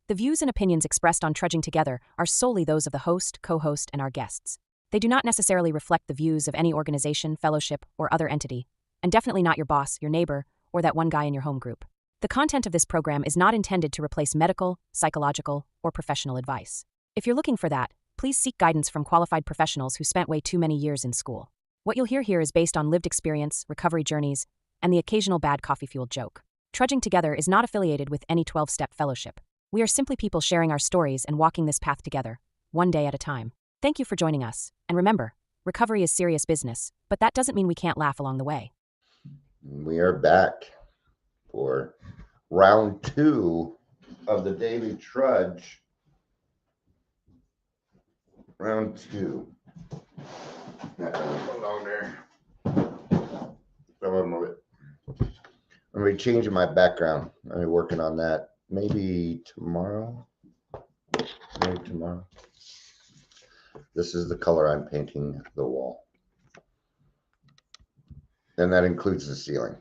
The views and opinions expressed on Trudging Together are solely those of the host, co-host, and our guests. They do not necessarily reflect the views of any organization, fellowship, or other entity, and definitely not your boss, your neighbor, or that one guy in your home group. The content of this program is not intended to replace medical, psychological, or professional advice. If you're looking for that, please seek guidance from qualified professionals who spent way too many years in school. What you'll hear here is based on lived experience, recovery journeys, and the occasional bad coffee-fueled joke. Trudging Together is not affiliated with any 12-step fellowship. We are simply people sharing our stories and walking this path together, one day at a time. Thank you for joining us. And remember, recovery is serious business, but that doesn't mean we can't laugh along the way. We are back for round 2 of the Daily Trudge. Round 2. Hold on there. I'm going to be changing my background. I'm working on that. Maybe tomorrow. This is the color I'm painting the wall. And that includes the ceiling.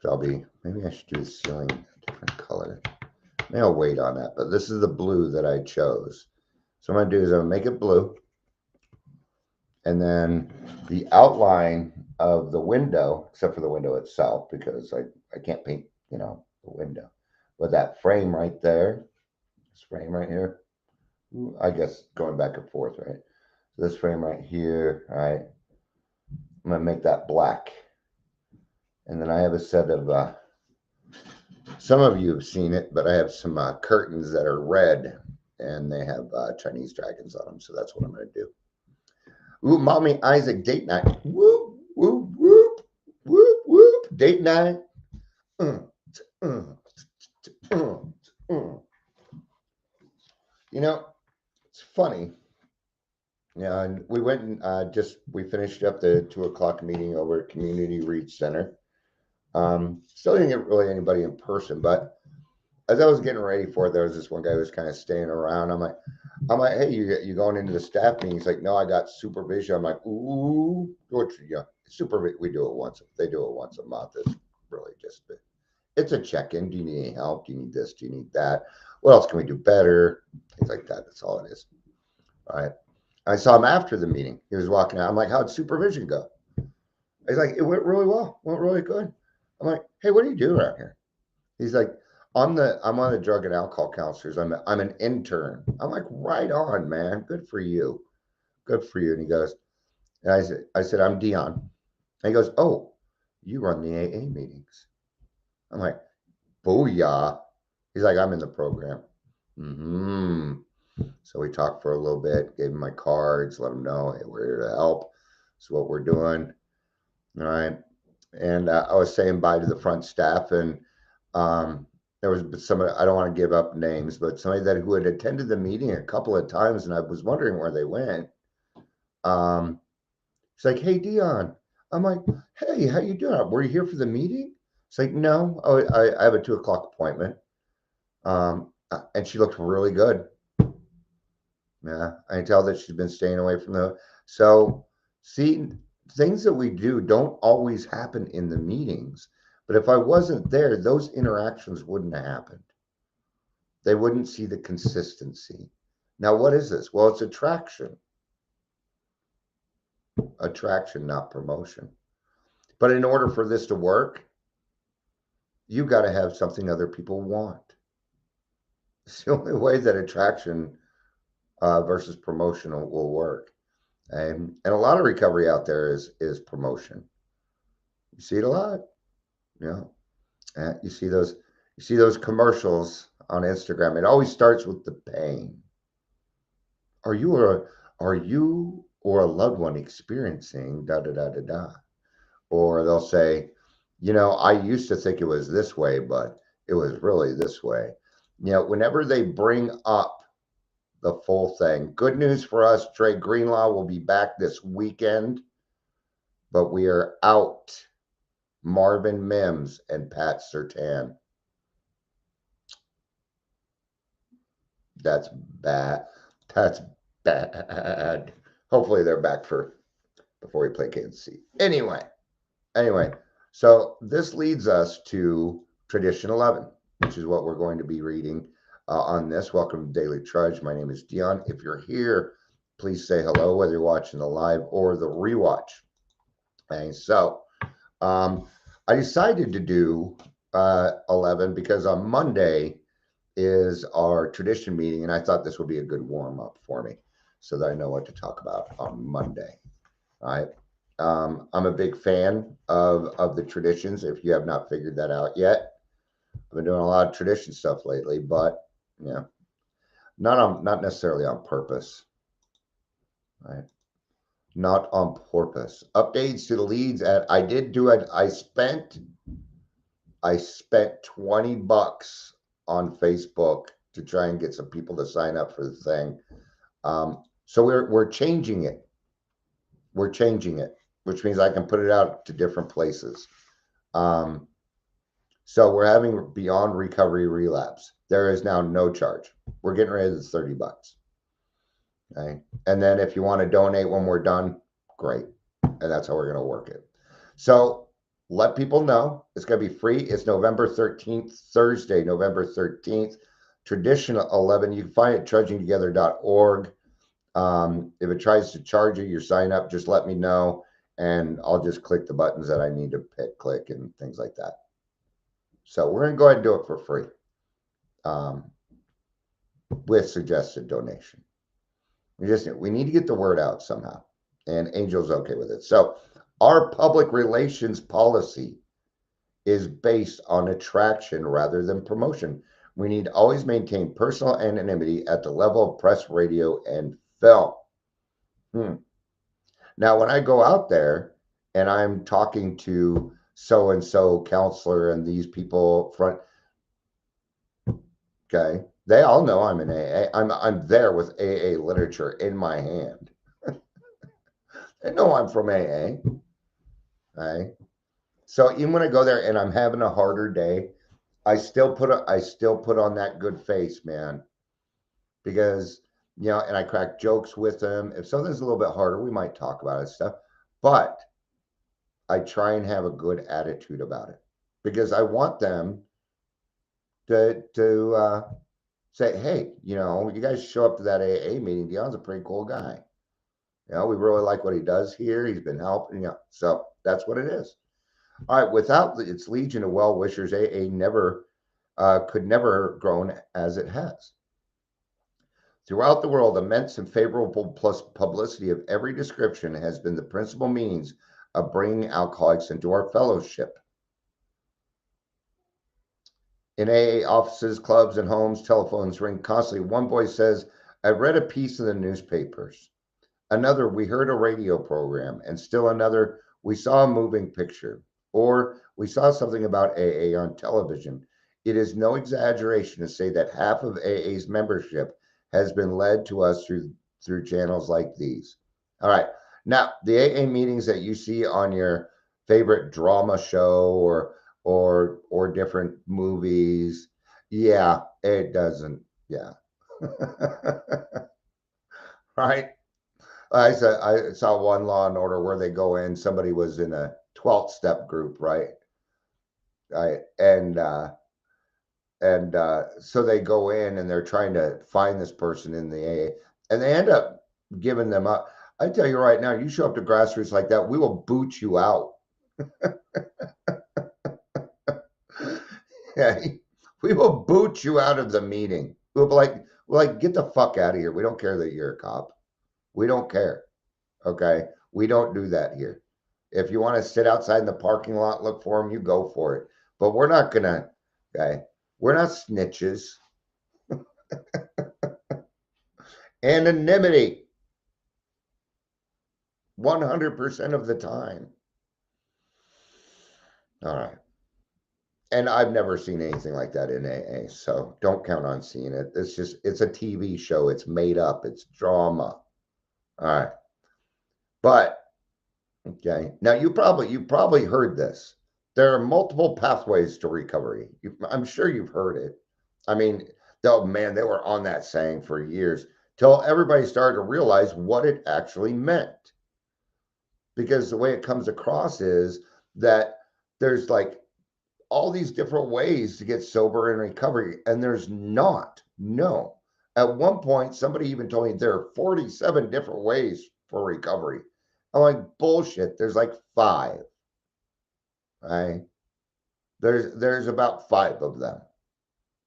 So maybe I should do the ceiling a different color. Maybe I'll wait on that, but this is the blue that I chose. So what I'm going to do is I'm going to make it blue. And then the outline of the window, except for the window itself, because I can't paint, the window. But that frame right there, this frame right here, I guess going back and forth, right? So this frame right here, all right, I'm going to make that black. And then I have a set of, some of you have seen it, but I have some curtains that are red, and they have Chinese dragons on them. So that's what I'm going to do. Ooh, Mommy Isaac, date night. Whoop, whoop, whoop, whoop, whoop, date night. It's funny. Yeah, and we went and we finished up the 2:00 meeting over at Community Reach Center. Still didn't get really anybody in person, but as I was getting ready for it, there was this one guy who was kind of staying around. I'm like, hey, you going into the staff meeting? He's like, no, I got supervision. I'm like, ooh, supervision. We do it once. They do it once a month. It's really just, it's a check-in. Do you need any help? Do you need this? Do you need that? What else can we do better? Things like that. That's all it is. All right. I saw him after the meeting. He was walking out. I'm like, how'd supervision go? He's like, it went really well. Went really good. I'm like, hey, what do you do around here? He's like, I'm on the drug and alcohol counselors. I'm an intern. I'm like, right on, man. Good for you. Good for you. And he goes, and I said, I'm Dion. And he goes, oh, you run the AA meetings. I'm like, booyah. He's like, I'm in the program. So we talked for a little bit, gave him my cards, let him know, hey, we're here to help. That's what we're doing. All right. And I was saying bye to the front staff, and there was somebody, I don't want to give up names, but somebody who had attended the meeting a couple of times, and I was wondering where they went. It's like, hey, Dion. I'm like, hey, how you doing? Were you here for the meeting? It's like, no, I have a 2:00 appointment. And she looked really good. Yeah, I can tell that she's been staying away from so see, things that we do don't always happen in the meetings. But if I wasn't there, those interactions wouldn't have happened. They wouldn't see the consistency. Now, what is this? Well, it's attraction. Attraction, not promotion. But in order for this to work, you got to have something other people want. It's the only way that attraction versus promotion will work. And a lot of recovery out there is promotion. You see it a lot. You see those commercials on Instagram. It always starts with the pain. Are you or a loved one experiencing da da da da da? Or they'll say, I used to think it was this way, but it was really this way. Whenever they bring up the full thing. Good news for us, Trey Greenlaw will be back this weekend, but we are out Marvin Mims and Pat Sertan. That's bad. That's bad. Hopefully they're back before we play Kansas City. Anyway, so this leads us to Tradition 11, which is what we're going to be reading on this. Welcome to Daily Trudge. My name is Dion. If you're here, please say hello, whether you're watching the live or the rewatch. And so I decided to do 11 because on Monday is our tradition meeting, and I thought this would be a good warm up for me so that I know what to talk about on Monday. All right. I'm a big fan of the traditions. If you have not figured that out yet, I've been doing a lot of tradition stuff lately, but yeah, not necessarily on purpose. Right? Not on purpose. Updates to the leads at I did do it. I spent $20 on Facebook to try and get some people to sign up for the thing. So we're changing it. We're changing it, which means I can put it out to different places. So we're having Beyond Recovery Relapse. There is now no charge. We're getting rid of the $30. Okay. And then if you want to donate when we're done, great. And that's how we're going to work it. So let people know it's going to be free. It's November 13th, Thursday, November 13th. Traditional 11. You can find it at trudgingtogether.org. If it tries to charge you, your sign up, just let me know. And I'll just click the buttons that I need to click and things like that. So we're going to go ahead and do it for free with suggested donation. We need to get the word out somehow, and Angel's okay with it. So our public relations policy is based on attraction rather than promotion. We need to always maintain personal anonymity at the level of press, radio, and film. Now, when I go out there and I'm talking to so-and-so counselor and these people front, okay, they all know I'm in AA. I'm there with AA literature in my hand. They know I'm from AA. Right? So even when I go there and I'm having a harder day, I still put on that good face, man. Because, and I crack jokes with them. If something's a little bit harder, we might talk about it stuff. But I try and have a good attitude about it because I want them to say, hey, you guys show up to that AA meeting. Dion's a pretty cool guy. We really like what he does here. He's been helping. So that's what it is. All right. Without its legion of well-wishers, AA could never have grown as it has. Throughout the world, immense and favorable publicity of every description has been the principal means of bringing alcoholics into our fellowship. In AA offices, clubs, and homes, telephones ring constantly. One voice says, I read a piece in the newspapers. Another, we heard a radio program. And still another, we saw a moving picture. Or we saw something about AA on television. It is no exaggeration to say that half of AA's membership has been led to us through channels like these. All right. Now, the AA meetings that you see on your favorite drama show or different movies, yeah, it doesn't. Yeah. Right. I saw one Law and Order where they go in. Somebody was in a 12th step group, right? Right. And so they go in and they're trying to find this person in the AA, and they end up giving them up. I tell you right now, you show up to grassroots like that, we will boot you out. Okay? We will boot you out of the meeting. We'll be like, get the fuck out of here. We don't care that you're a cop. We don't care. Okay? We don't do that here. If you want to sit outside in the parking lot, look for them, you go for it. But we're not going to, okay? We're not snitches. Anonymity. 100% of the time. All right. And I've never seen anything like that in AA, so don't count on seeing it. It's a TV show. It's made up. It's drama. All right. But, okay. Now, you probably heard this. There are multiple pathways to recovery. I'm sure you've heard it. I mean, oh man, they were on that saying for years till everybody started to realize what it actually meant. Because the way it comes across is that there's like all these different ways to get sober and recovery, and there's not. No. At one point, somebody even told me there are 47 different ways for recovery. I'm like, bullshit. There's like 5. Right? There's about 5 of them.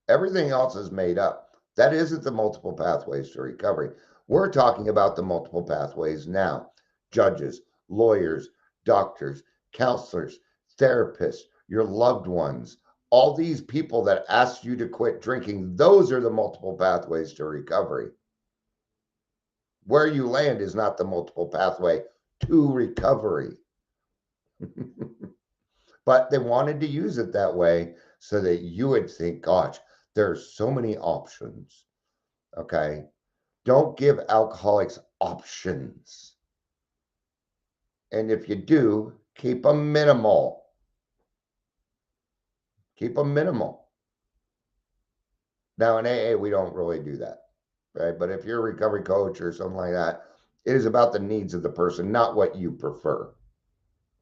Everything else is made up. That isn't the multiple pathways to recovery. We're talking about the multiple pathways now. Judges, lawyers, doctors, counselors, therapists, your loved ones, all these people that asked you to quit drinking, those are the multiple pathways to recovery. Where you land is not the multiple pathway to recovery. But they wanted to use it that way so that you would think, gosh, there's so many options. Okay. Don't give alcoholics options. And if you do, keep them minimal. Keep them minimal. Now in AA, we don't really do that, right? But if you're a recovery coach or something like that, it is about the needs of the person, not what you prefer.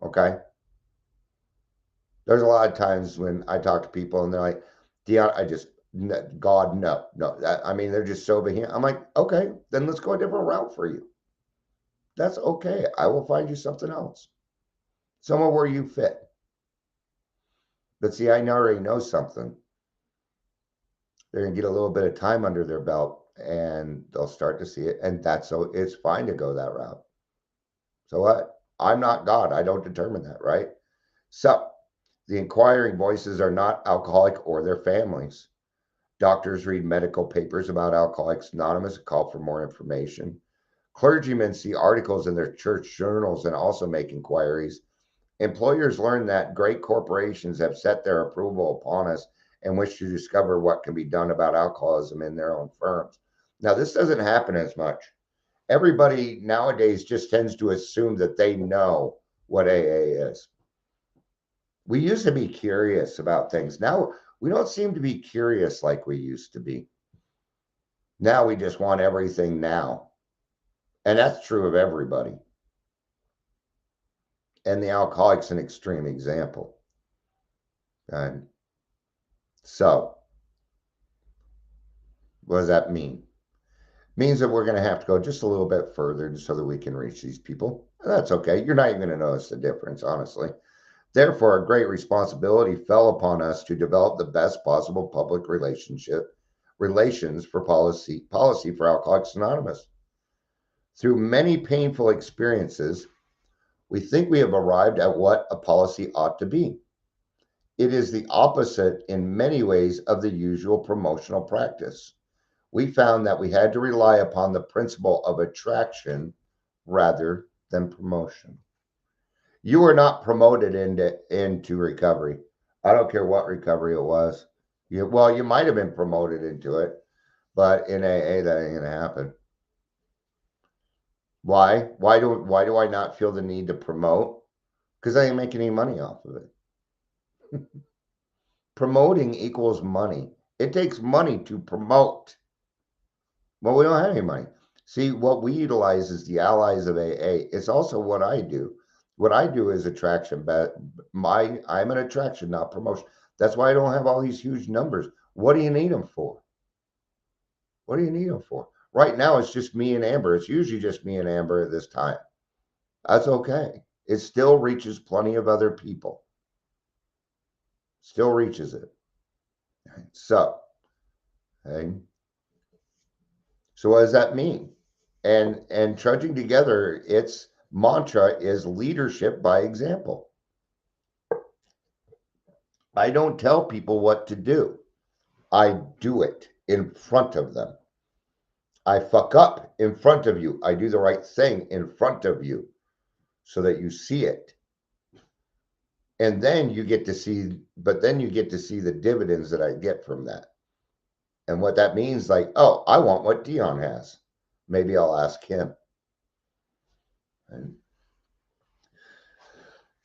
Okay. There's a lot of times when I talk to people and they're like, Dion, God, no. I mean, they're just so behind. I'm like, okay, then let's go a different route for you. That's okay. I will find you something else, somewhere where you fit. But see, I already know something. They're going to get a little bit of time under their belt and they'll start to see it. And it's fine to go that route. So what? I'm not God. I don't determine that, right? So the inquiring voices are not alcoholic or their families. Doctors read medical papers about Alcoholics Anonymous and call for more information. Clergymen see articles in their church journals and also make inquiries. Employers learn that great corporations have set their approval upon us and wish to discover what can be done about alcoholism in their own firms. Now, this doesn't happen as much. Everybody nowadays just tends to assume that they know what AA is. We used to be curious about things. Now, we don't seem to be curious like we used to be. Now we just want everything now. And that's true of everybody. And the alcoholic's an extreme example. And so, what does that mean? It means that we're going to have to go just a little bit further so that we can reach these people. And that's okay. You're not even going to notice the difference, honestly. Therefore, a great responsibility fell upon us to develop the best possible public relations for policy for Alcoholics Anonymous. Through many painful experiences, we think we have arrived at what a policy ought to be. It is the opposite in many ways of the usual promotional practice. We found that we had to rely upon the principle of attraction rather than promotion. You were not promoted into recovery. I don't care what recovery it was. You might have been promoted into it, but in AA, that ain't gonna happen. Why? Why do I not feel the need to promote? Because I ain't making any money off of it. Promoting equals money. It takes money to promote. Well, we don't have any money. See, what we utilize is the allies of AA. It's also what I do. What I do is attraction, but I'm an attraction, not promotion. That's why I don't have all these huge numbers. What do you need them for? What do you need them for? Right now, it's just me and Amber. It's usually just me and Amber at this time. That's okay. It still reaches plenty of other people. Still reaches it. So, okay. So what does that mean? And trudging together, its mantra is leadership by example. I don't tell people what to do. I do it in front of them. I fuck up in front of you. I do the right thing in front of you so that you see it. And then you get to see the dividends that I get from that. And what that means, like, oh, I want what Dion has. Maybe I'll ask him. And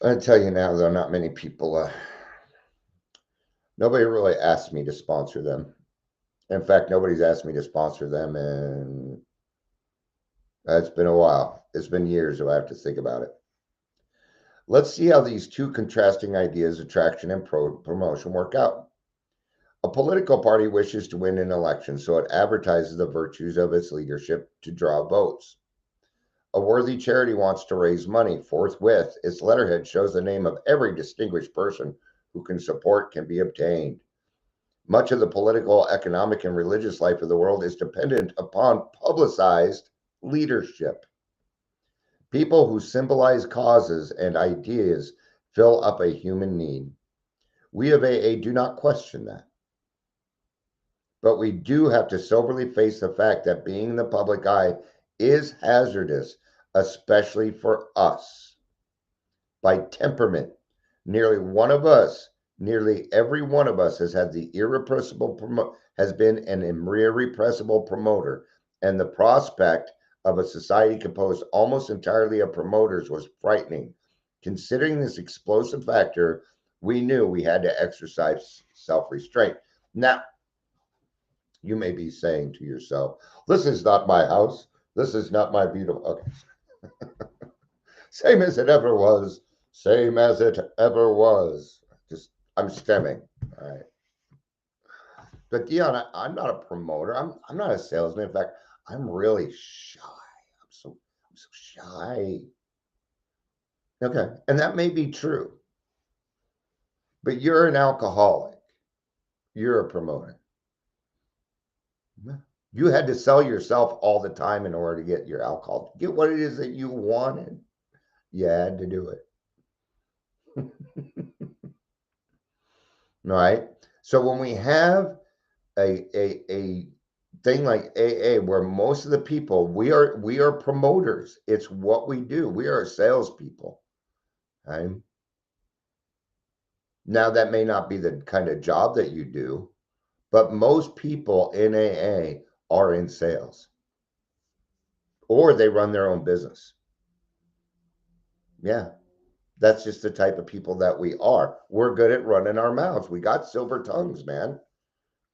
I tell you now, though, not many people, nobody really asked me to sponsor them. In fact, nobody's asked me to sponsor them, and it's been a while. It's been years, so I have to think about it. Let's see how these two contrasting ideas, attraction and promotion, work out. A political party wishes to win an election, so it advertises the virtues of its leadership to draw votes. A worthy charity wants to raise money. Forthwith, its letterhead shows the name of every distinguished person who can support can be obtained. Much of the political, economic, and religious life of the world is dependent upon publicized leadership. People who symbolize causes and ideas fill up a human need. We of AA do not question that. But we do have to soberly face the fact that being in the public eye is hazardous, especially for us. By temperament, nearly every one of us has had the has been an irrepressible promoter, and the prospect of a society composed almost entirely of promoters was frightening. Considering this explosive factor, we knew we had to exercise self-restraint. Now, you may be saying to yourself, this is not my house. This is not my beautiful. Okay. Same as it ever was. Same as it ever was. I'm stemming. All right. But Dion, I'm not a promoter. I'm not a salesman. In fact, I'm really shy. I'm so shy. Okay. And that may be true. But you're an alcoholic. You're a promoter. You had to sell yourself all the time in order to get your alcohol, get what it is that you wanted. You had to do it. Right? So when we have a thing like AA, where most of the people, we are promoters. It's what we do. We are salespeople. Right? Now that may not be the kind of job that you do, but most people in AA are in sales, or they run their own business. Yeah. That's just the type of people that we are. We're good at running our mouths. We got silver tongues, man.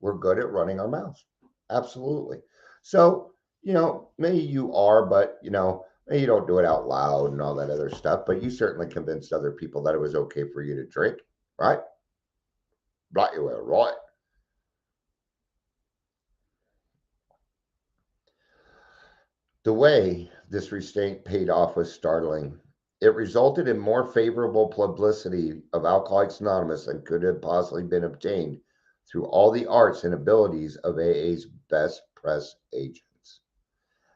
We're good at running our mouths. Absolutely. So, maybe you are, but, maybe you don't do it out loud and all that other stuff, but you certainly convinced other people that it was okay for you to drink, right? Right, you were right. The way this restraint paid off was startling. It resulted in more favorable publicity of Alcoholics Anonymous than could have possibly been obtained through all the arts and abilities of AA's best press agents.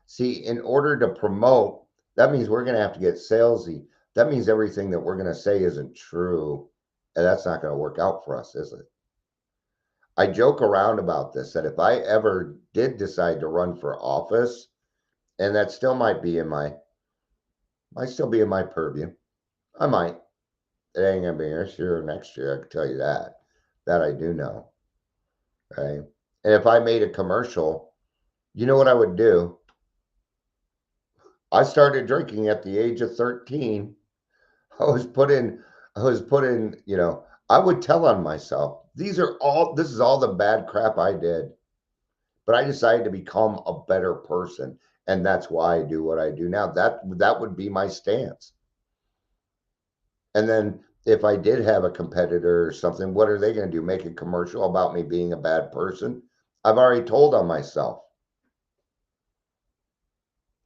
See, in order to promote, that means we're going to have to get salesy. That means everything that we're going to say isn't true. And that's not going to work out for us, is it? I joke around about this, that if I ever did decide to run for office, and that still might still be in my purview. I might. It ain't gonna be this year or next year, I can tell you that. That I do know. Right. And if I made a commercial, you know what I would do? I started drinking at the age of 13. I was put in, I would tell on myself. This is all the bad crap I did. But I decided to become a better person. And that's why I do what I do now. That would be my stance. And then if I did have a competitor or something, what are they going to do? Make a commercial about me being a bad person? I've already told on myself.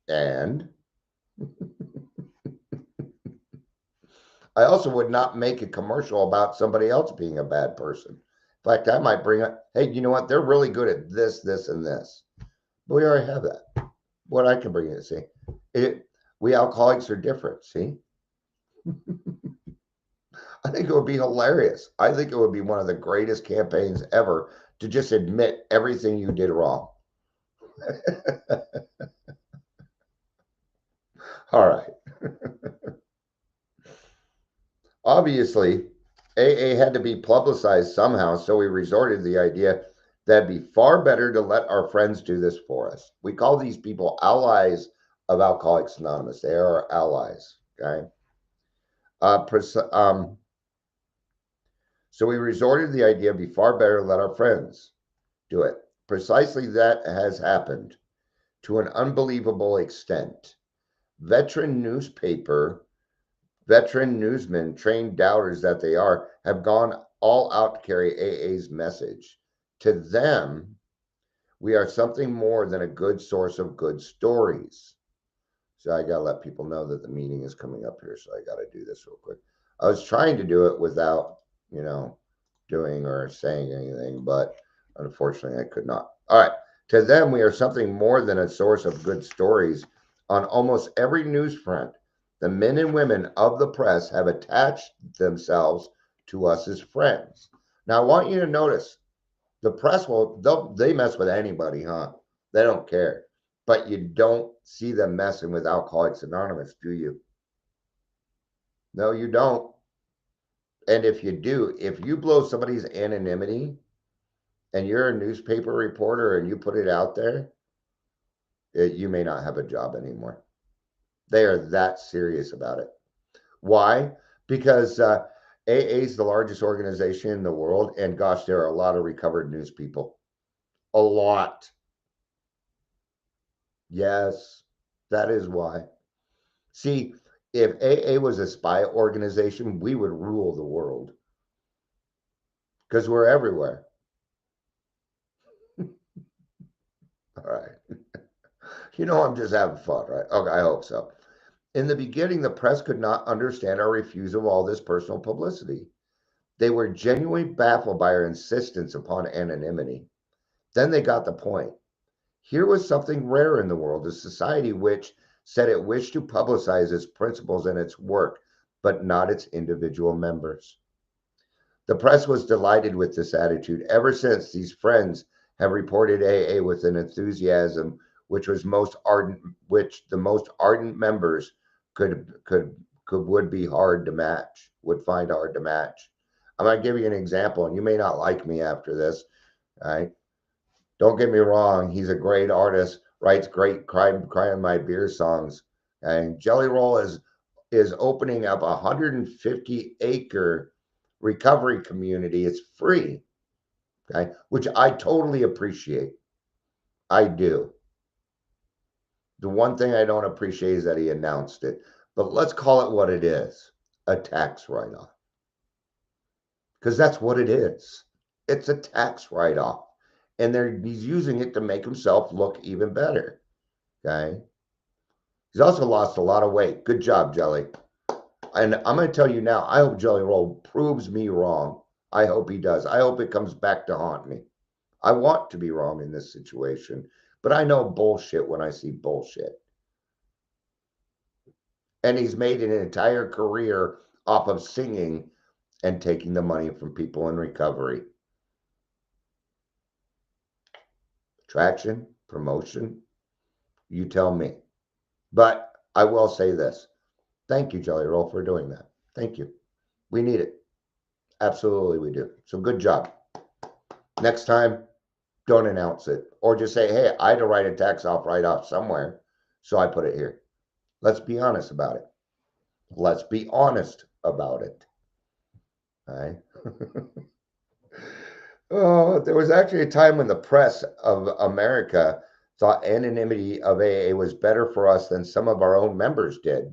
And I also would not make a commercial about somebody else being a bad person. In fact, I might bring up, hey, you know what? They're really good at this, this, and this. But we already have that. What I can bring in, see, we alcoholics are different, see? I think it would be hilarious. I think it would be one of the greatest campaigns ever to just admit everything you did wrong. All right. Obviously, AA had to be publicized somehow, so we resorted to the idea that it'd be far better to let our friends do this for us. We call these people allies of Alcoholics Anonymous. They are our allies, okay? So we resorted to the idea it'd be far better to let our friends do it. Precisely that has happened to an unbelievable extent. Veteran newspaper Veteran newsmen, trained doubters that they are, have gone all out to carry AA's message. To them, we are something more than a good source of good stories. So I got to let people know that the meeting is coming up here. So I got to do this real quick. I was trying to do it without, doing or saying anything, but unfortunately I could not. All right. To them, we are something more than a source of good stories. On almost every news front, the men and women of the press have attached themselves to us as friends. Now, I want you to notice the press they mess with anybody, huh? They don't care. But you don't see them messing with Alcoholics Anonymous, do you? No, you don't. And if you do, if you blow somebody's anonymity and you're a newspaper reporter and you put it out there, you may not have a job anymore. They are that serious about it. Why? Because AA is the largest organization in the world, and gosh, there are a lot of recovered news people. A lot. Yes, that is why. See, if AA was a spy organization, we would rule the world because we're everywhere. All right. I'm just having fun, right? Okay, I hope so. In the beginning, the press could not understand our refusal of all this personal publicity. They were genuinely baffled by our insistence upon anonymity. Then they got the point. Here was something rare in the world, a society which said it wished to publicize its principles and its work, but not its individual members. The press was delighted with this attitude. Ever since, these friends have reported AA with an enthusiasm which the most ardent members would be hard to match, would find hard to match. I'm going to give you an example, and you may not like me after this. All right. Don't get me wrong, he's a great artist, writes great cry in my beer songs. And Jelly Roll is opening up a 150-acre recovery community. It's free, okay, which I totally appreciate. I do. The one thing I don't appreciate is that he announced it. But let's call it what it is, a tax write-off. Because that's what it is. It's a tax write-off. And he's using it to make himself look even better. Okay. He's also lost a lot of weight. Good job, Jelly. And I'm going to tell you now, I hope Jelly Roll proves me wrong. I hope he does. I hope it comes back to haunt me. I want to be wrong in this situation, but I know bullshit when I see bullshit. And he's made an entire career off of singing and taking the money from people in recovery. Traction, promotion, you tell me. But I will say this. Thank you, Jelly Roll, for doing that. Thank you. We need it. Absolutely, we do. So good job. Next time, don't announce it. Or just say, hey, I had to write a tax off write-off somewhere, so I put it here. Let's be honest about it. Let's be honest about it. All right. Oh, there was actually a time when the press of America thought anonymity of AA was better for us than some of our own members did.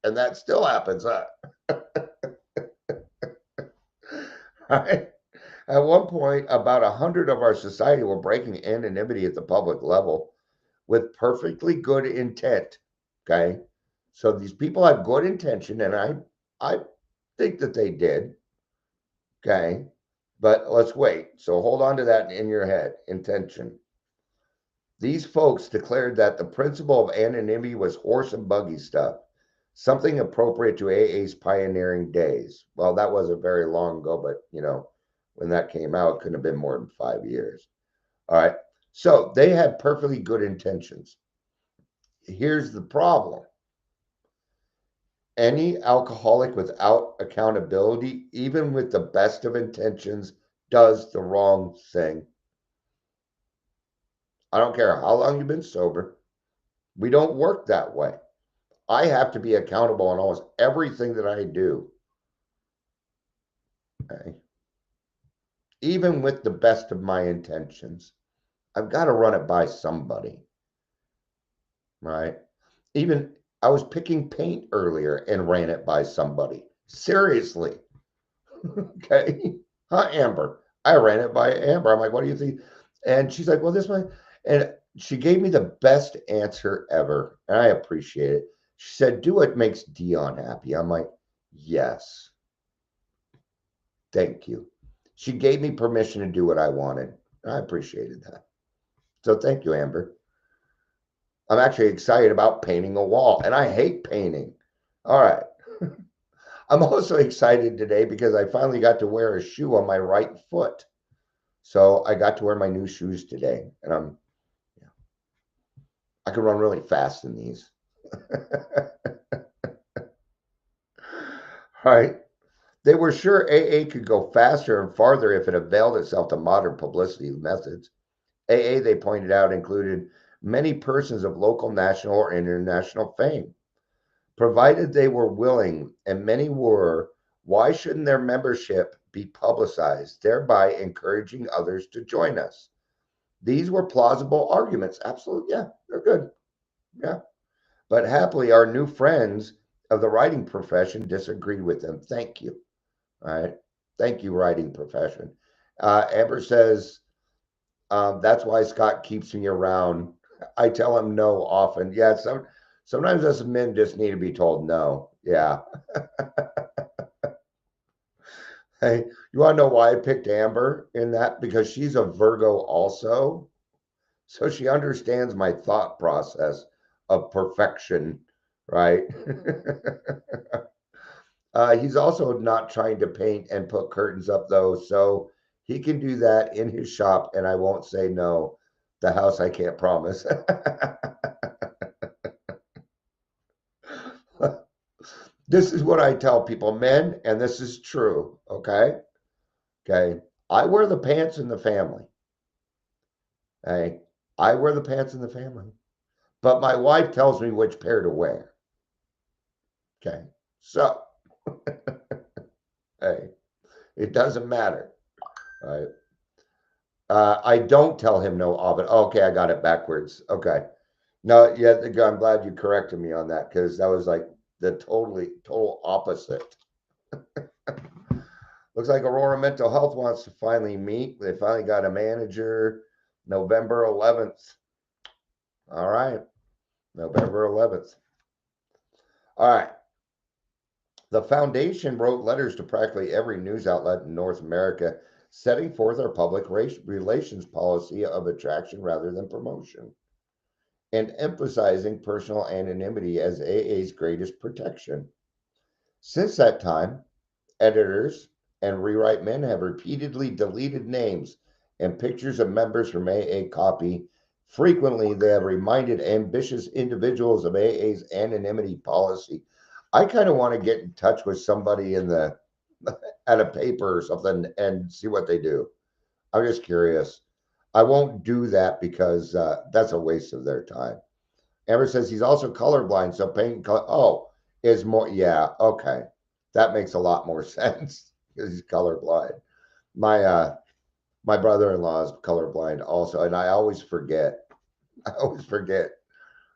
And that still happens, huh? Right? At one point, about 100 of our society were breaking anonymity at the public level with perfectly good intent. Okay. So these people have good intention, and I think that they did. Okay. But let's wait. So hold on to that in your head. Intention. These folks declared that the principle of anonymity was horse and buggy stuff, something appropriate to AA's pioneering days. Well, that wasn't very long ago, but when that came out, it couldn't have been more than 5 years. All right. So they had perfectly good intentions. Here's the problem. Any alcoholic without accountability, even with the best of intentions, does the wrong thing. I don't care how long you've been sober. We don't work that way. I have to be accountable on almost everything that I do. Okay. Even with the best of my intentions, I've got to run it by somebody. Right? Even I was picking paint earlier and ran it by somebody. Seriously. Okay. Huh, Amber? I ran it by Amber. I'm like, what do you think? And she's like, well, this one. And she gave me the best answer ever. And I appreciate it. She said, do what makes Dion happy. I'm like, yes. Thank you. She gave me permission to do what I wanted. I appreciated that. So thank you, Amber. I'm actually excited about painting a wall, and I hate painting. All right. I'm also excited today because I finally got to wear a shoe on my right foot. So I got to wear my new shoes today, and I can run really fast in these. Right? They were sure AA could go faster and farther if it availed itself to modern publicity methods. AA, they pointed out, included many persons of local, national, or international fame. Provided they were willing, and many were, why shouldn't their membership be publicized, thereby encouraging others to join us? These were plausible arguments. Absolutely. Yeah, they're good. Yeah. But happily, our new friends of the writing profession disagreed with them. Thank you. All right. Thank you, writing profession. Amber says, that's why Scott keeps me around. I tell him no often. Yeah, sometimes us men just need to be told no. Yeah. Hey, you want to know why I picked Amber in that? Because she's a Virgo also. So she understands my thought process of perfection, right? He's also not trying to paint and put curtains up, though. So he can do that in his shop, and I won't say no. The house I can't promise. This is what I tell people, men, and this is true. Okay. Okay. I wear the pants in the family. Hey, I wear the pants in the family, but my wife tells me which pair to wear. Okay. So, hey, it doesn't matter. Right. I don't tell him no oven. Okay, I got it backwards. Okay. No, yeah, I'm glad you corrected me on that because that was like the total opposite. Looks like Aurora Mental Health wants to finally meet. They finally got a manager November 11th. All right. November 11th. All right. The foundation wrote letters to practically every news outlet in North America, setting forth our public relations policy of attraction rather than promotion, and emphasizing personal anonymity as AA's greatest protection. Since that time, editors and rewrite men have repeatedly deleted names and pictures of members from AA copy. Frequently, they have reminded ambitious individuals of AA's anonymity policy. I kind of want to get in touch with somebody in the at a paper or something and see what they do. I'm just curious. I won't do that because that's a waste of their time. Amber says he's also colorblind, so paint color. Oh, is more. Yeah, okay, that makes a lot more sense because he's colorblind. My my brother-in-law is colorblind also, and I always forget. I always forget.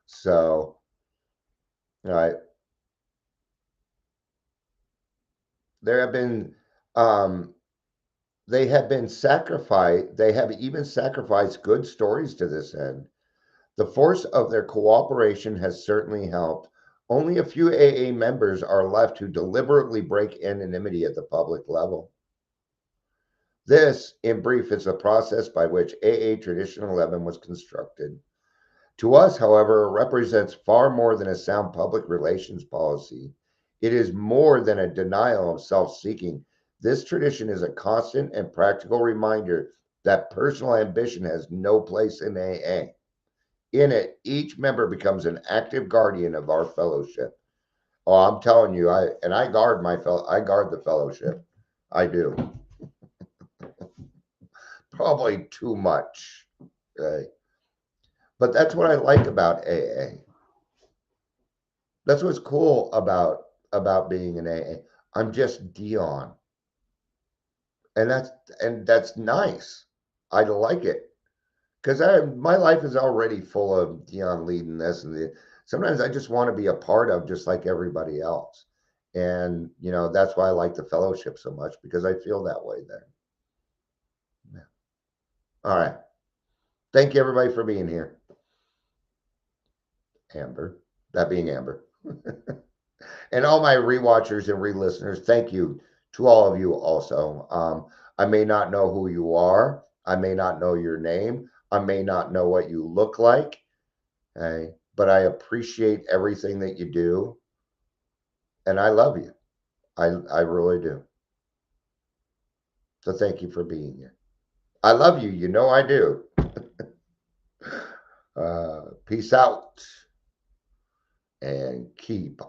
So, all right, there have been um, they have been sacrificed. They have even sacrificed good stories to this end. The force of their cooperation has certainly helped. Only a few AA members are left who deliberately break anonymity at the public level. This, in brief, is the process by which AA Tradition 11 was constructed. To us, however, it represents far more than a sound public relations policy. It is more than a denial of self seeking. This tradition is a constant and practical reminder that personal ambition has no place in AA. In it, each member becomes an active guardian of our fellowship. Oh, I'm telling you, I guard I guard the fellowship. I do. Probably too much. Okay. But that's what I like about AA. That's what's cool about being an AA. I'm just Dion. And that's nice. I like it. Because my life is already full of Dion leading this and the sometimes I just want to be a part of just like everybody else. And, that's why I like the fellowship so much, because I feel that way then. Yeah. All right. Thank you, everybody, for being here. Amber, that being Amber. And all my rewatchers and re-listeners, thank you to all of you also. I may not know who you are. I may not know your name. I may not know what you look like. Okay? But I appreciate everything that you do. And I love you. I really do. So thank you for being here. I love you. You know I do. Peace out and keep